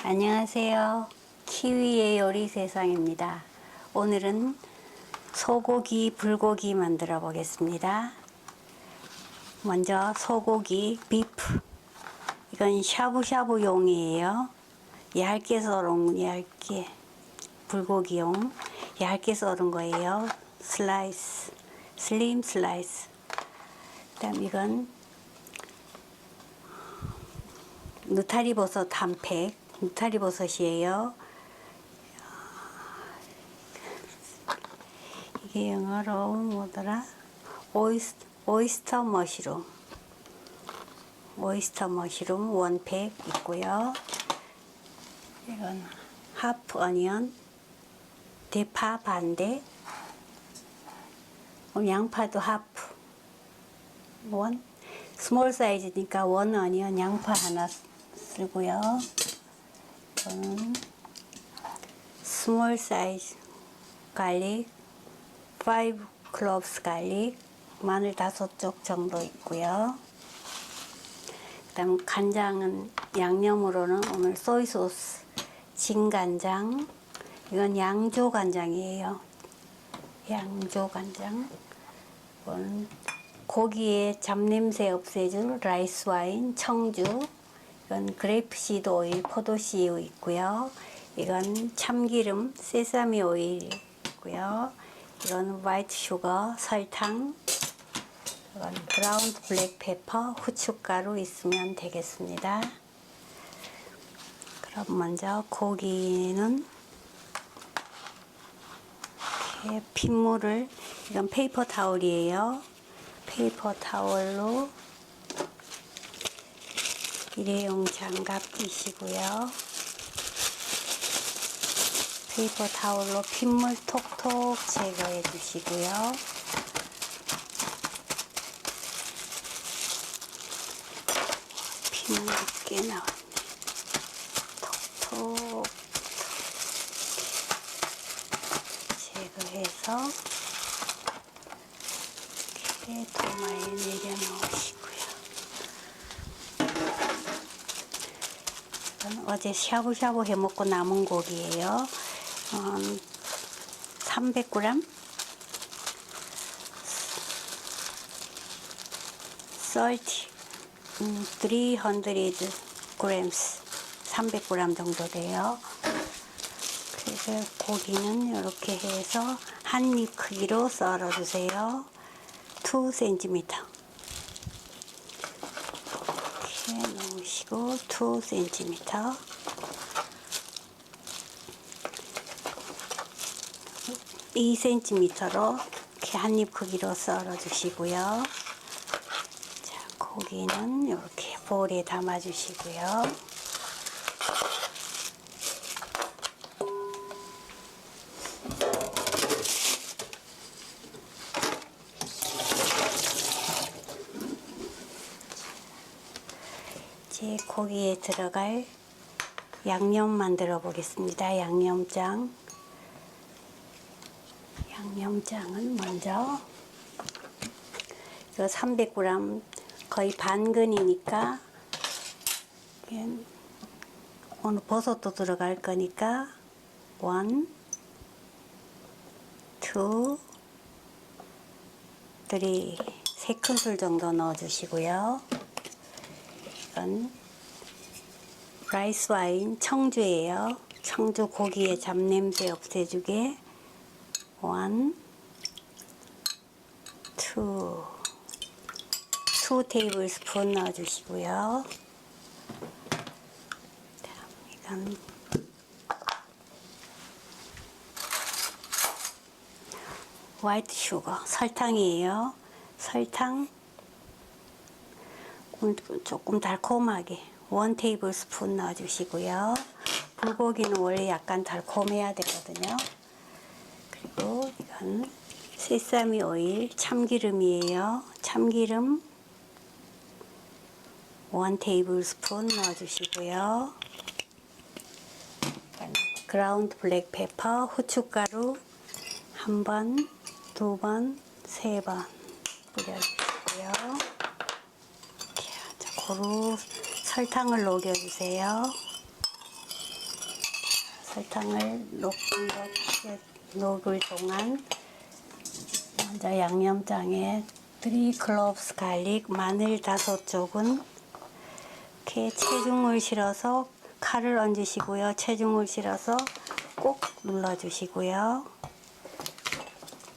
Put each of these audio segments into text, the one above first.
안녕하세요. 키위의 요리 세상입니다. 오늘은 소고기 불고기 만들어 보겠습니다. 먼저 소고기 비프, 이건 샤브샤브용이에요. 얇게 썰은 얇게 불고기용 얇게 썰은 거예요. 슬라이스, 슬림 슬라이스. 그다음 이건 느타리버섯 한 팩, 느타리버섯이에요. 이게 영어로 뭐더라? 오이스터 머시룸. 오이스터 머시룸 원팩 있고요. 이건 하프 어니언, 대파 반대, 양파도 하프, 원, 스몰 사이즈니까 원 어니언 양파 하나 쓰고요. 이거는 스몰 사이즈 갈릭, 5 클로브스 갈릭, 마늘 5쪽 정도 있고요. 그 다음 간장은 양념으로는 오늘 소이소스, 진간장, 이건 양조 간장이에요. 양조 간장. 이건 고기의 잡냄새 없애줄 라이스 와인, 청주. 이건 그레이프시드 오일, 포도씨유 있고요. 이건 참기름, 세사미 오일 있고요. 이건 화이트 슈거, 설탕. 이건 브라운드 블랙 페퍼, 후춧가루 있으면 되겠습니다. 그럼 먼저 고기는 이렇게 핏물을, 이건 페이퍼 타올이에요. 페이퍼 타올로 일회용 장갑 끼시고요. 페이퍼 타올로 핏물 톡톡 제거해 주시고요. 핏물 꽤 나왔네. 톡톡 제거해서 이렇게 도마에 내려놓으시고요. 이건 어제 샤브샤브 해먹고 남은 고기예요. 300g, 300g, 300g 정도 돼요. 그래서 고기는 이렇게 해서 한 입 크기로 썰어 주세요. 2cm 이렇게 넣으시고 2cm, 2cm로 이렇게 한 입 크기로 썰어 주시고요. 자, 고기는 이렇게 볼에 담아 주시고요. 이제 고기에 들어갈 양념 만들어 보겠습니다. 양념장. 양념장은 먼저 이거 300g 거의 반근이니까 오늘 버섯도 들어갈 거니까 1, 2, 3, 3큰술 정도 넣어 주시고요. 이건 라이스 와인 청주예요. 청주 고기의 잡냄새 없애주게 1, 2 테이블스푼 넣어 주시고요. 이건 화이트 슈거, 설탕이에요. 설탕 조금 달콤하게 1 테이블스푼 넣어 주시고요. 불고기는 원래 약간 달콤해야 되거든요. 그리고 이건 세사미 오일, 참기름이에요. 참기름 1 테이블스푼 넣어 주시고요. 그라운드 블랙 페퍼, 후춧가루 1번, 2번, 3번 뿌려주시고요. 자, 고루 설탕을 녹여주세요. 설탕을 녹을 동안 먼저 양념장에 3 cloves 갈릭, 마늘 5쪽은 이렇게 체중을 실어서 칼을 얹으시고요. 체중을 실어서 꼭 눌러주시고요.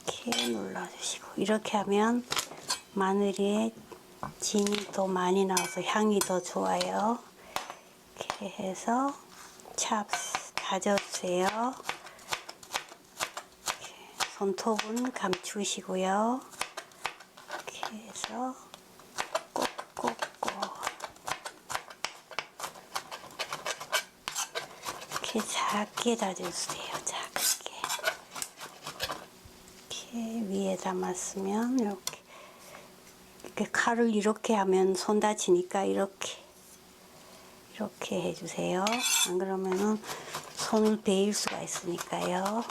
이렇게 눌러주시고, 이렇게 하면 마늘에 진이 더 많이 나와서 향이 더 좋아요. 이렇게 해서 다져주세요. 이렇게 손톱은 감추시고요. 이렇게 해서 꼭꼭꼭 이렇게 작게 다져주세요. 작게. 이렇게 위에 담았으면 이렇게 칼을 이렇게 하면 손 다치니까 이렇게 해주세요. 안 그러면은 손을 베일 수가 있으니까요.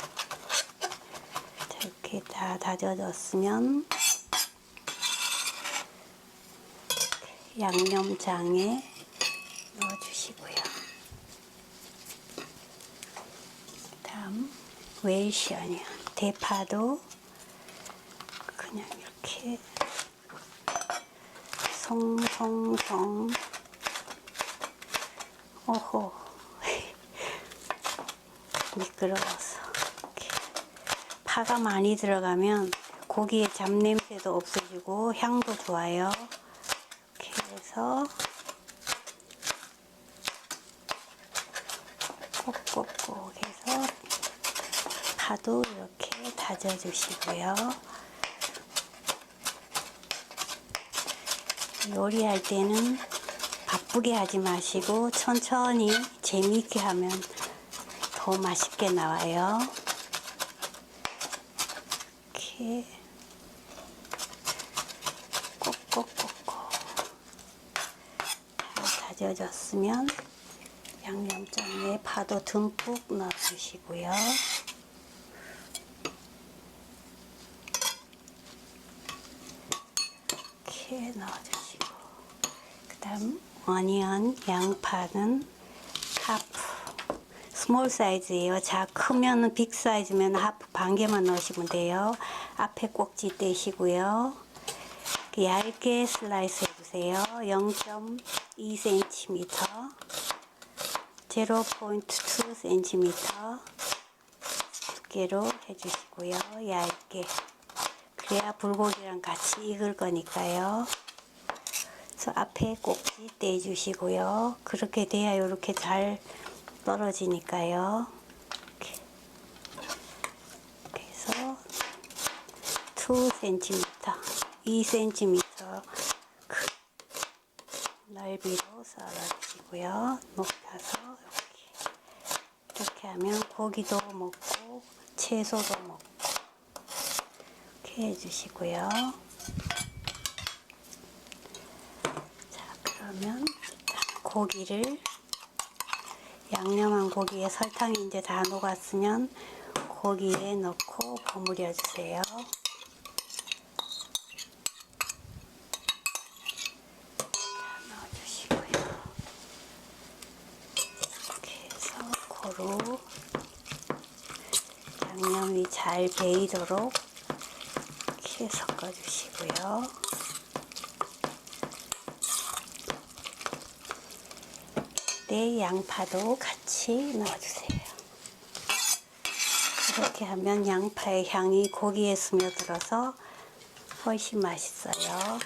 자, 이렇게 다 다져졌으면 양념장에 넣어주시고요. 다음 웰시 어니언, 대파도 그냥 이렇게 송송송. 오호, 미끄러워서. 이렇게 파가 많이 들어가면 고기의 잡냄새도 없어지고 향도 좋아요. 이렇게 해서 꼭꼭꼭 해서 파도 이렇게 다져주시고요. 요리할 때는 바쁘게 하지 마시고 천천히 재미있게 하면 더 맛있게 나와요. 이렇게 꼭꼭꼭꼭 다 다져졌으면 양념장에 파도 듬뿍 넣어주시고요. 이렇게 넣어주시고, 그 다음 어니언, 양파는 하프, 스몰 사이즈예요. 크면은 빅 사이즈면 하프 반 개만 넣으시면 돼요. 앞에 꼭지 떼시고요. 얇게 슬라이스 해주세요. 0.2cm, 0.2cm 두께로 해주시고요. 얇게. 그래야 불고기랑 같이 익을 거니까요. 그래서 앞에 꼭지 떼주시고요. 그렇게 돼야 이렇게 잘 떨어지니까요. 이렇게. 그래서 2cm, 2cm 넓이로 썰어주시고요. 높여서 이렇게 하면 고기도 먹고 채소도 먹고 이렇게 해주시고요. 자, 그러면 고기를, 양념한 고기에 설탕이 이제 다 녹았으면 고기에 넣고 버무려 주세요. 넣어주시고요. 이렇게 해서 고루 양념이 잘 배이도록 이렇게 섞어주시고요. 네, 양파도 같이 넣어주세요. 이렇게 하면 양파의 향이 고기에 스며들어서 훨씬 맛있어요. 자,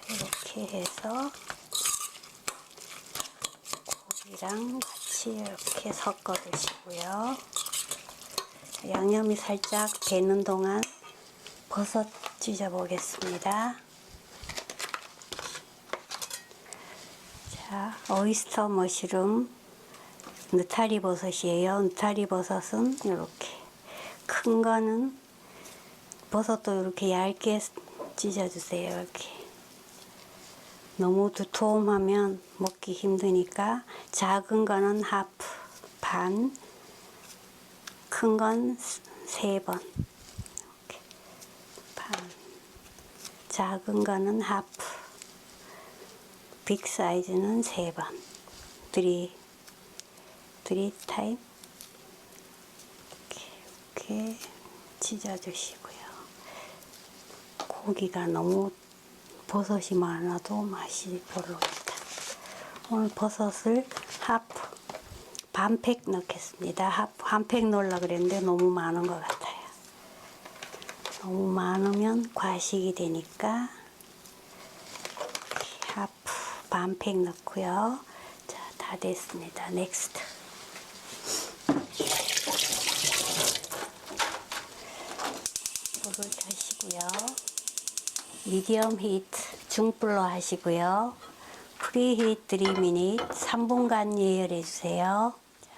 이렇게 해서 고기랑 같이 이렇게 섞어 주시고요. 양념이 살짝 배는 동안 버섯 찢어 보겠습니다. 자, 오이스터 머쉬룸 느타리 버섯이에요. 느타리 버섯은 이렇게, 큰 거는 버섯도 이렇게 얇게 찢어주세요. 이렇게 너무 두툼하면 먹기 힘드니까 작은 거는 하프, 반, 큰 건 3번, 이렇게 반, 작은 거는 하프, 빅 사이즈는 3번, 3 3 타임 이렇게 찢어주시고요. 고기가 너무 버섯이 많아도 맛이 별로입니다. 오늘 버섯을 반팩 넣겠습니다. 한 팩 넣으려고 그랬는데 너무 많은 것 같아요. 너무 많으면 과식이 되니까 반팩 넣고요. 자, 다 됐습니다. 넥스트. 불을 켜시고요. 미디엄 히트 중불로 하시고요. 프리히트 3미닛 3분간 예열해 주세요. 자,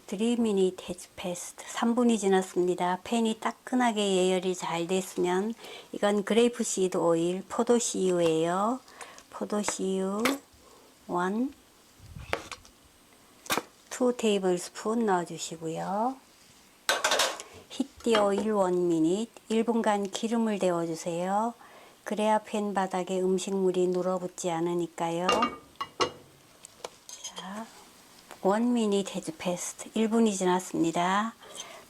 3미닛 has passed. 3분이 지났습니다. 팬이 따끈하게 예열이 잘 됐으면 이건 그레이프시드 오일 포도씨유예요. 포도씨유 2 테이블스푼 넣어주시고요. 히트 오일 1미닛 1분간 기름을 데워주세요. 그래야 팬 바닥에 음식물이 눌어붙지 않으니까요. 자, 1미닛 has passed. 1분이 지났습니다.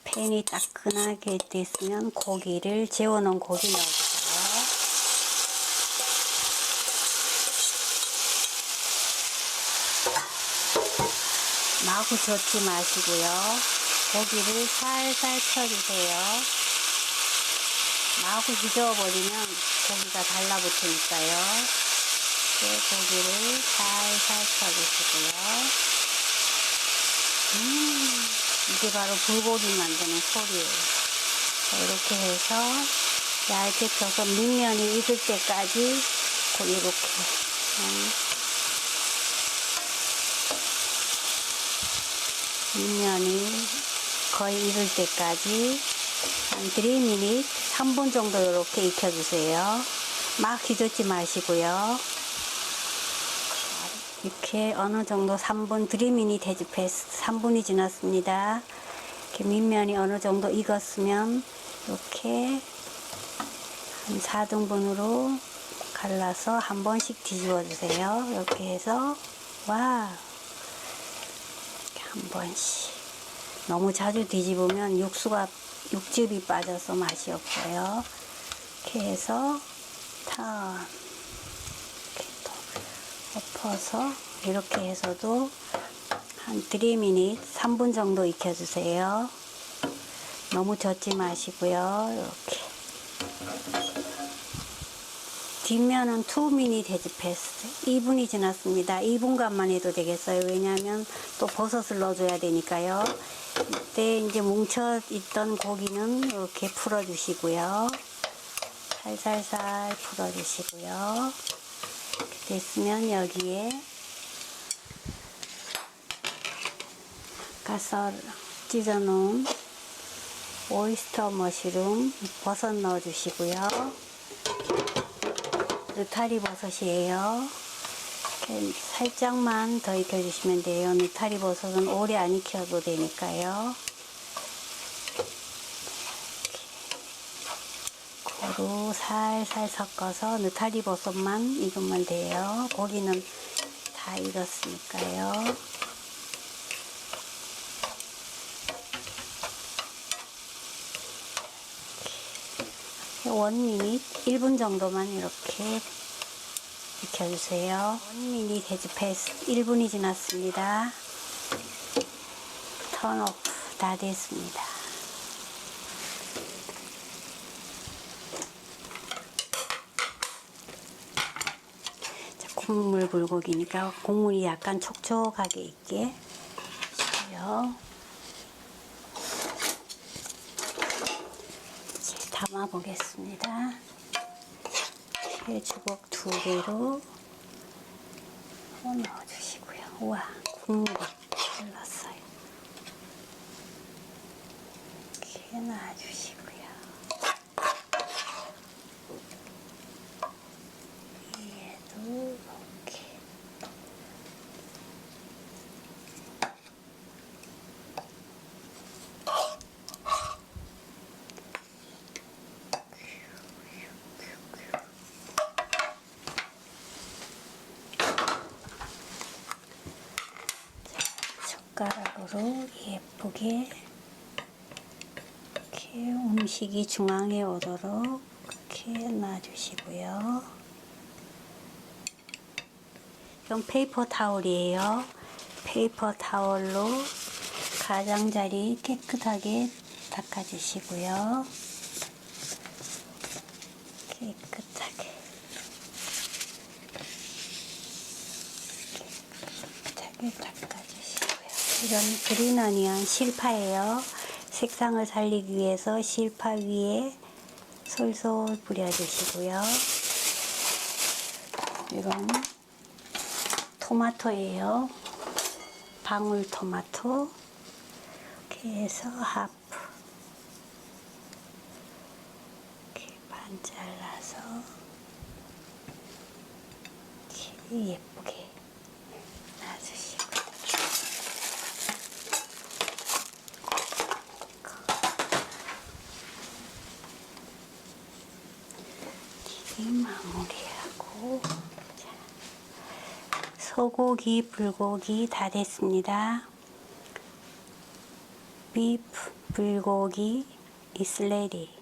팬이 따끈하게 됐으면 고기를 재워놓은 고기 넣어주세요. 마구 젓지 마시고요. 고기를 살살 펴주세요. 마구 휘저어버리면 고기가 달라붙으니까요. 고기를 살살 펴주시고요. 이게 바로 불고기 만드는 소리예요. 자, 이렇게 해서 얇게 펴서 밑면이 익을 때까지 이렇게 밑면이 거의 익을 때까지 한 3미닛 3분 정도 이렇게 익혀주세요. 막 휘젓지 마시고요. 이렇게 어느 정도 3분 3미닛 has passed. 3분이 지났습니다. 이렇게 밑면이 어느 정도 익었으면 이렇게 한 4등분으로 갈라서 한 번씩 뒤집어 주세요. 이렇게 해서 와, 한 번씩. 너무 자주 뒤집으면 육즙이 빠져서 맛이 없어요. 이렇게 해서 이렇게 또 엎어서 이렇게 해서도 한 3미닛 3분 정도 익혀주세요. 너무 젓지 마시고요. 이렇게 뒷면은 2미닛 has passed. 2분이 지났습니다. 2분간만 해도 되겠어요. 왜냐하면 또 버섯을 넣어줘야 되니까요. 이때 이제 뭉쳐있던 고기는 이렇게 풀어주시고요. 살살살 풀어주시고요. 이렇게 됐으면 여기에 아까 찢어놓은 오이스터 머쉬룸 버섯 넣어주시고요. 느타리 버섯이에요. 이렇게 살짝만 더 익혀주시면 돼요. 느타리 버섯은 오래 안 익혀도 되니까요. 고루 살살 섞어서 느타리 버섯만 익으면 돼요. 고기는 다 익었으니까요. 1미닛 1분 정도만 이렇게 익혀주세요. 1미닛 has passed. 1분이 지났습니다. 턴 오프 다 됐습니다. 자, 국물 불고기니까 국물이 약간 촉촉하게 있게 해주세요. 담아 보겠습니다. 해주걱 2개로 넣어주시고요. 우와, 국물이 흘렀어요. 이렇게 놔주시고요. 얘도 이렇게 앞으로 예쁘게 이렇게 음식이 중앙에 오도록 이렇게 놔주시고요. 이건 페이퍼 타올이에요. 페이퍼 타올로 가장자리 깨끗하게 닦아주시고요. 깨끗하게 닦아주시고요. 이건 그린 어니언 실파예요. 색상을 살리기 위해서 실파 위에 솔솔 뿌려주시고요. 이건 토마토예요. 방울토마토. 이렇게 해서 하프. 이렇게 반 잘라서 이렇게 예쁘게 놔주시고. 이렇게 마무리하고. 소고기, 불고기 다 됐습니다. 비프, 불고기 is ready.